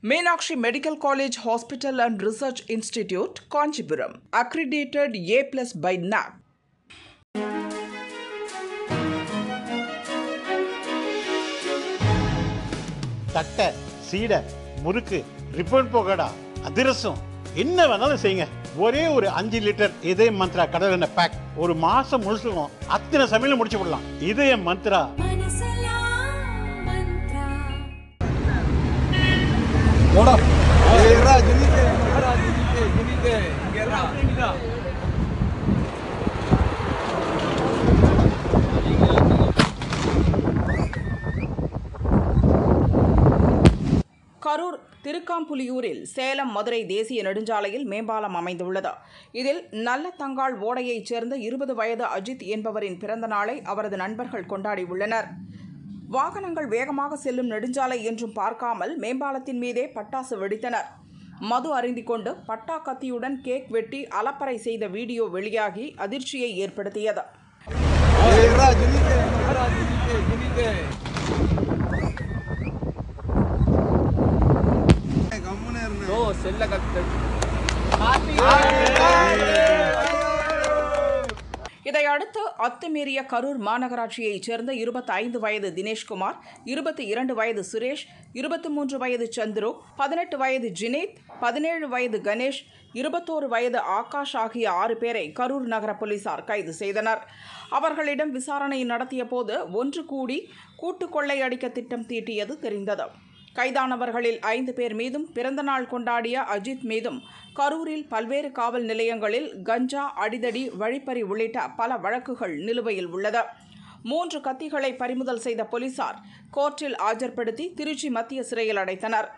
Meenakshi Medical College Hospital and Research Institute, Kanchipuram, accredited A+ by NAC. தட்டை, சீடை, முறுக்கு, ribbon போகடா, அதிரசம் என்ன வேணாலும் செய்யுங்க. ஒரே ஒரு 5 லிட்டர் இதய மந்த்ரா கடல் எண்ணெய் பேக் ஒரு மாசம் முழுசுக்கும் அத்தனை சமையல முடிச்சு விடலாம். இதய மந்த்ரா. கரூர் திருக்காம்புலியூரில் சேலம் மதுரை தேசிய நெடுஞ்சாலையில் மேம்பாலம் அமைந்துள்ளது. இதில் நல்லதங்காள் ஓடையைச் சேர்ந்த 20 வயது அஜித் என்பவரின் பிறந்த நாளை அவரது நண்பர்கள் கொண்டாடியுள்ளனர். வாகனங்கள் வேகமாக செல்லும் நெடுஞ்சாலை என்றும் பார்க்காமல் மேம்பாலத்தின் மீதே பட்டாசு வெடித்தனர். மது அருந்திக் கொண்டு பட்டா கத்தியுடன் கேக் வெட்டி அலப்பறை செய்த வீடியோ வெளியாகி அதிர்ச்சியை ஏற்படுத்தியது. இதையடுத்து அத்துமீறிய கரூர் மாநகராட்சியைச் சேர்ந்த 25 வயது தினேஷ்குமார், 22 வயது சுரேஷ், 23 வயது சந்துரு, 18 வயது ஜினேத், 17 வயது கணேஷ், 21 வயது ஆகாஷ் ஆகிய 6 பேரை கரூர் நகர போலீசார் கைது செய்தனர். அவர்களிடம் விசாரணை நடத்திய போது ஒன்று கூடி கூட்டு கொள்ளை அடிக்க திட்டம் தீட்டியது தெரிந்தது. கைதானவர்களில் 5 பேர் மீதும் பிறந்தநாள் கொண்டாடிய அஜித் மீதும் கரூரில் பல்வேறு காவல் நிலையங்களில் கஞ்சா, அடிதடி, வழிப்பறி உள்ளிட்ட பல வழக்குகள் நிலுவையில் உள்ளது. 3 கத்திகளை பறிமுதல் செய்த போலீசார் கோர்ட்டில் ஆஜர்படுத்தி திருச்சி மத்திய சிறையில் அடைத்தனர்.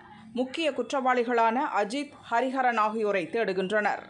முக்கிய குற்றவாளிகளான அஜித், ஹரிஹரன் ஆகியோரை தேடுகின்றனர்.